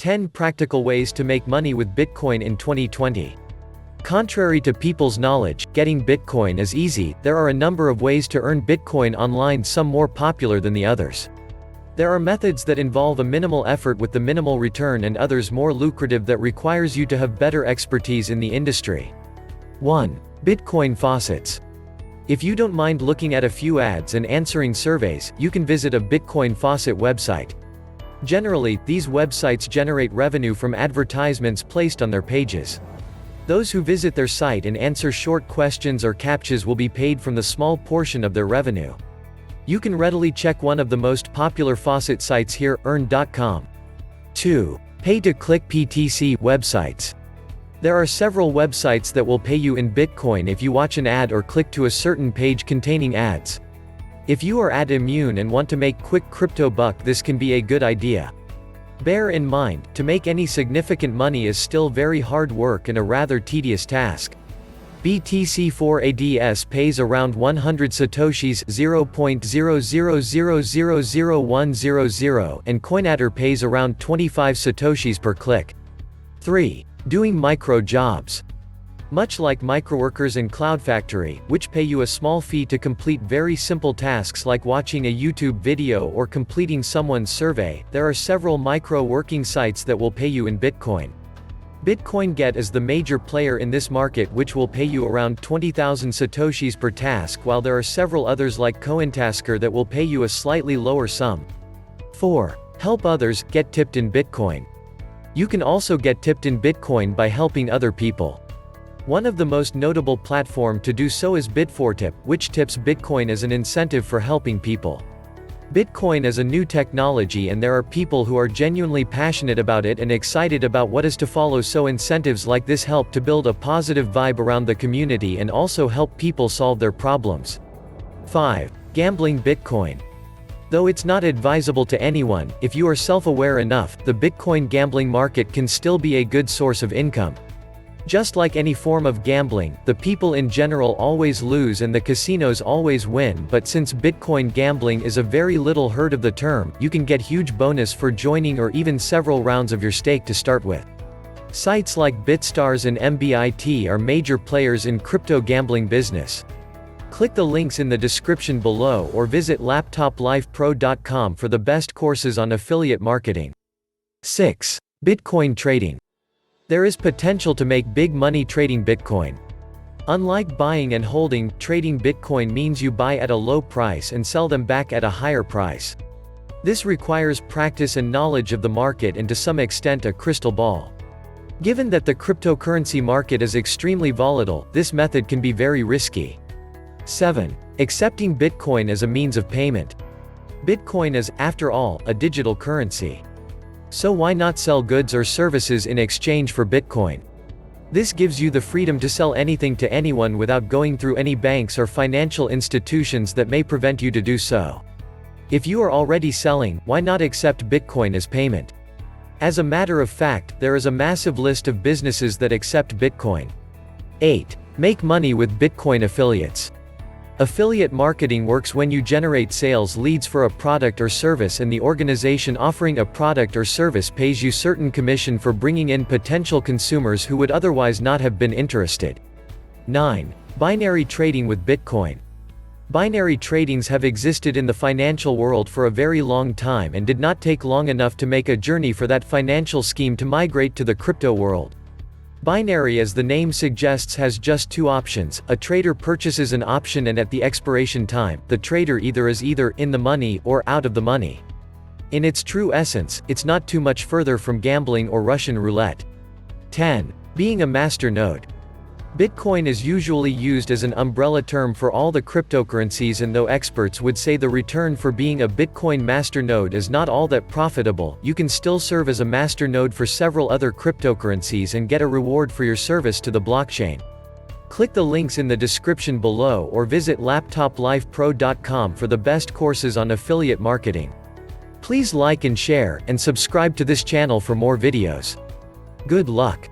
10 Practical Ways to Make Money with Bitcoin in 2020. Contrary to people's knowledge, getting Bitcoin is easy. There are a number of ways to earn Bitcoin online, some more popular than the others. There are methods that involve a minimal effort with the minimal return and others more lucrative that requires you to have better expertise in the industry. 1. Bitcoin Faucets. If you don't mind looking at a few ads and answering surveys, you can visit a Bitcoin faucet website. Generally, these websites generate revenue from advertisements placed on their pages. Those who visit their site and answer short questions or captchas will be paid from the small portion of their revenue. You can readily check one of the most popular faucet sites here, earn.com. 2. Pay-to-click PTC websites. There are several websites that will pay you in Bitcoin if you watch an ad or click to a certain page containing ads. If you are ad immune and want to make quick crypto buck, this can be a good idea. Bear in mind, to make any significant money is still very hard work and a rather tedious task. BTC4ADS pays around 100 satoshis (0.00000100) and Cointasker pays around 25 satoshis per click. 3. Doing micro jobs. Much like Microworkers and Cloudfactory, which pay you a small fee to complete very simple tasks like watching a YouTube video or completing someone's survey, there are several micro-working sites that will pay you in Bitcoin. Bitcoinget is the major player in this market, which will pay you around 20,000 satoshis per task, while there are several others like Cointasker that will pay you a slightly lower sum. 4. Help others, get tipped in Bitcoin. You can also get tipped in Bitcoin by helping other people. One of the most notable platform to do so is Bitfortip, which tips Bitcoin as an incentive for helping people. Bitcoin is a new technology and there are people who are genuinely passionate about it and excited about what is to follow, so incentives like this help to build a positive vibe around the community and also help people solve their problems. 5. Gambling Bitcoin. Though it's not advisable to anyone, if you are self-aware enough, the Bitcoin gambling market can still be a good source of income. Just like any form of gambling, the people in general always lose and the casinos always win, but since Bitcoin gambling is a very little heard of the term, you can get huge bonus for joining or even several rounds of your stake to start with. Sites like BitStars and MBIT are major players in crypto gambling business. Click the links in the description below or visit laptoplifepro.com for the best courses on affiliate marketing. 6. Bitcoin trading. There is potential to make big money trading Bitcoin. Unlike buying and holding, trading Bitcoin means you buy at a low price and sell them back at a higher price. This requires practice and knowledge of the market and to some extent a crystal ball. Given that the cryptocurrency market is extremely volatile, this method can be very risky. 7. Accepting Bitcoin as a means of payment. Bitcoin is, after all, a digital currency. So why not sell goods or services in exchange for Bitcoin? This gives you the freedom to sell anything to anyone without going through any banks or financial institutions that may prevent you to do so. If you are already selling, why not accept Bitcoin as payment? As a matter of fact, there is a massive list of businesses that accept Bitcoin. 8. Make money with Bitcoin affiliates. Affiliate marketing works when you generate sales leads for a product or service and the organization offering a product or service pays you certain commission for bringing in potential consumers who would otherwise not have been interested. 9. Binary trading with Bitcoin. Binary tradings have existed in the financial world for a very long time and did not take long enough to make a journey for that financial scheme to migrate to the crypto world. Binary, as the name suggests, has just two options. A trader purchases an option and at the expiration time, the trader is either in the money or out of the money. In its true essence, it's not too much further from gambling or Russian roulette. 10. Being a master node. Bitcoin is usually used as an umbrella term for all the cryptocurrencies, and though experts would say the return for being a Bitcoin master node is not all that profitable, you can still serve as a master node for several other cryptocurrencies and get a reward for your service to the blockchain. Click the links in the description below or visit laptoplifepro.com for the best courses on affiliate marketing. Please like and share, and subscribe to this channel for more videos. Good luck!